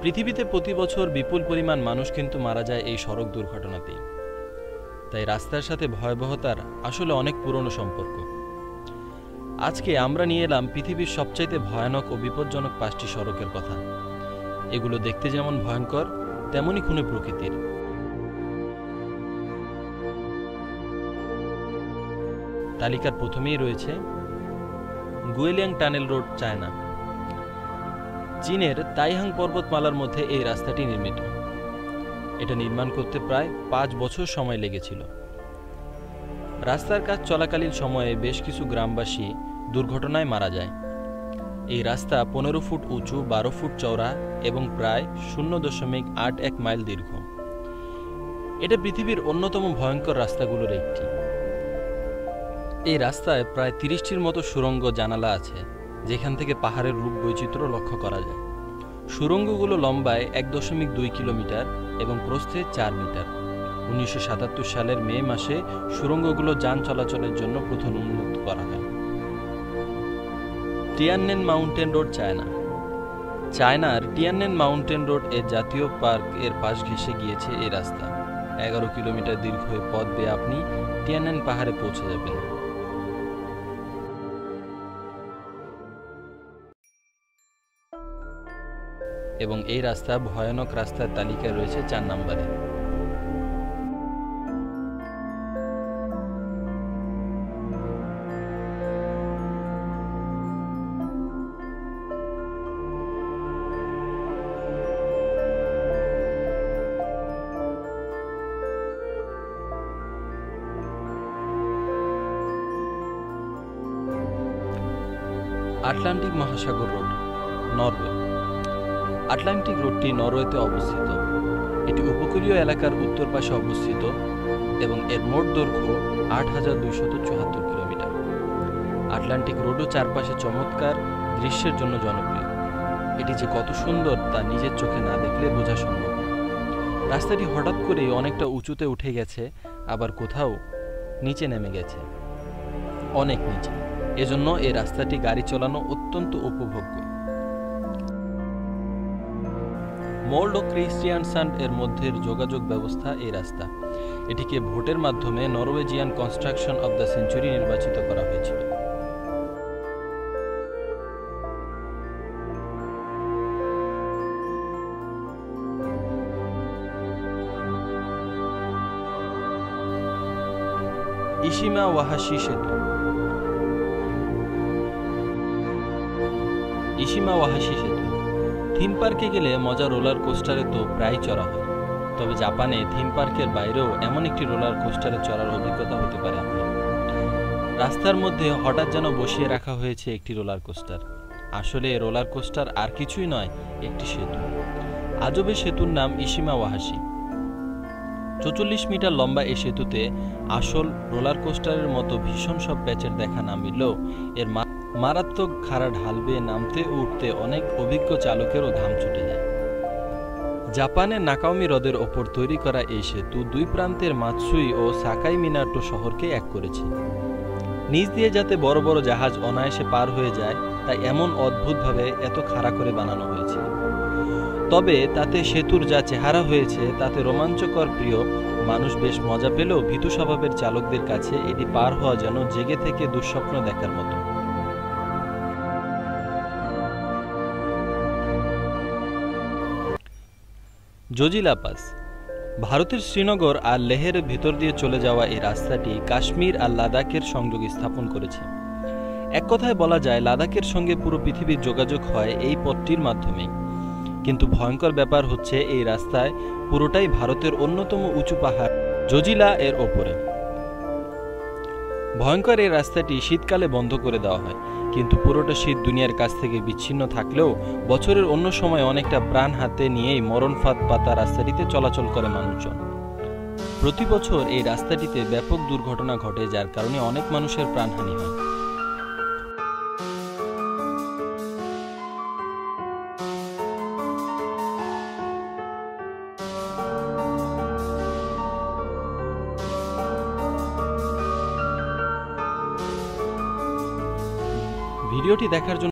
পৃথিবীতে প্রতি বছর বিপুল পরিমাণ মানুষ কিন্তু মারা যায় এই সড়ক দুর্ঘটনাতেই। তাই রাস্তার সাথে ভয়াবহতার আসলে অনেক পুরনো সম্পর্ক। আজকে আমরা নিয়ে এলাম পৃথিবীর সবচাইতে ভয়ানক ও বিপজ্জনক 5টি সড়কের কথা। এগুলো দেখতে যেমন ভয়ঙ্কর, তেমনই খুনে প্রকৃতির। তালিকার প্রথমেই রয়েছে গুয়েলিয়াং টানেল রোড, চায়না। চীনের তাইহাং পর্বতমালার মধ্যে এই রাস্তাটি নির্মিত। এটা নির্মাণ করতে প্রায় 5 বছর সময় লেগেছিল। রাস্তার কাজ চলাকালীন সময়ে বেশ কিছু গ্রামবাসী দুর্ঘটনায় মারা যায়। এই রাস্তা 15 ফুট উঁচু, 12 ফুট চওড়া এবং প্রায় 0.81 মাইল দীর্ঘ। এটা পৃথিবীর অন্যতম ভয়ঙ্কর রাস্তাগুলোর একটি। এই রাস্তায় প্রায় 30টির মতো সুড়ঙ্গ জানালা আছে, যেখান থেকে পাহাড়ের রূপ বৈচিত্র্য লক্ষ্য করা যায়। সুড়ঙ্গগুলো লম্বায় 1.2 কিলোমিটার এবং প্রস্থে 4 মিটার। 1977 সালের মে মাসে সুড়ঙ্গগুলো যান চলাচলের জন্য প্রথম উন্মুক্ত করা হয়। টিয়াননেন মাউন্টেন রোড, চায়না। চায়নার টিয়াননেন মাউন্টেন রোড এর জাতীয় পার্ক এর পাশ ঘেঁষে গিয়েছে এই রাস্তা। 11 কিলোমিটার দীর্ঘ এই পথ বেয়ে আপনি টিয়াননেন পাহাড়ে পৌঁছে যাবেন। এবং এই রাস্তা ভয়ানক রাস্তার তালিকায় রয়েছে 4 নম্বরে। আটলান্টিক মহাসাগর রোড, নরওয়ে। আটলান্টিক রোডটি নরওয়েতে অবস্থিত। এটি উপকূলীয় এলাকার উত্তর পাশে অবস্থিত এবং এর মোট দৈর্ঘ্য 8274 কিলোমিটার। আটলান্টিক রোডও চারপাশে চমৎকার দৃশ্যের জন্য জনপ্রিয়। এটি যে কত সুন্দর তা নিজের চোখে না দেখলে বোঝা সম্ভব না। রাস্তাটি হঠাৎ করেই অনেকটা উঁচুতে উঠে গেছে, আবার কোথাও নিচে নেমে গেছে, অনেক নিচে। এজন্য এই রাস্তাটি গাড়ি চালানো অত্যন্ত উপভোগ্য। মোল্ড ও ক্রিস্টিয়ানসান্ড এর মধ্যে যোগাযোগ ব্যবস্থা এই রাস্তা। এটিকে ভোটের মাধ্যমে Norwegian construction of the century নির্বাচিত করা হয়েছিল। ইশিমা ওয়াহাশি সেতু। ইশিমা ওয়াহাশি সেতু। থিম পার্কে গেলে মজা রোলার কোস্টারে তো প্রায় চড়া হয়, তবে জাপানে থিম পার্কের বাইরেও এমন একটি রোলার কোস্টারে চড়ার অভিজ্ঞতা হতে পারে আপনার। রাস্তার মধ্যে হঠাৎ যেন বসিয়ে রাখা হয়েছে একটি রোলার কোস্টার। আসলে রোলার কোস্টার আর কিছুই নয়, একটি সেতু। আজবে সেতুর নাম ইশিমা ওয়াহাশি। 44 মিটার লম্বা এই সেতুতে আসল রোলার কোস্টারের মতো ভীষণ সব প্যাচের দেখা না মিললেও এর মারাত্মক খাড়া ঢাল বেয়ে নামতে ও উঠতে অনেক অভিজ্ঞ চালকেরও ঘাম ছুটে যায়। জাপানের নাকাওমি হ্রদের ওপর তৈরি করা এই সেতু দুই প্রান্তের মাতসুই ও সাকাই মিনাটো শহরকে এক করেছে। নিচ দিয়ে যাতে বড় বড় জাহাজ অনায়াসে পার হয়ে যায়, তাই এমন অদ্ভুতভাবে এত খাড়া করে বানানো হয়েছে। তবে তাতে সেতুর যা চেহারা হয়েছে তাতে রোমাঞ্চকর প্রিয় মানুষ বেশ মজা পেলেও ভীতু স্বভাবের চালকদের কাছে এটি পার হওয়া যেন জেগে থেকে দুঃস্বপ্ন দেখার মতো। জজিলা পাস। ভারতের শ্রীনগর আর লেহের ভিতর দিয়ে চলে যাওয়া এই রাস্তাটি কাশ্মীর আর লাদাখের সংযোগ স্থাপন করেছে। এক কথায় বলা যায় লাদাখের সঙ্গে পুরো পৃথিবীর যোগাযোগ হয় এই পথটির মাধ্যমেই। কিন্তু ভয়ঙ্কর ব্যাপার হচ্ছে এই রাস্তায় পুরোটাই ভারতের অন্যতম উঁচু পাহাড় জজিলা এর ওপরে। ভয়ঙ্কর এই রাস্তাটি শীতকালে বন্ধ করে দেওয়া হয়, কিন্তু পুরোটা শীত দুনিয়ার কাছ থেকে বিচ্ছিন্ন থাকলেও বছরের অন্য সময় অনেকটা প্রাণ হাতে নিয়েই মরণ ফাঁদ পাতা রাস্তাটিতে চলাচল করে মানুষজন। প্রতি বছর এই রাস্তাটিতে ব্যাপক দুর্ঘটনা ঘটে, যার কারণে অনেক মানুষের প্রাণহানি হয়। ভিডিওটি দেখার জন্য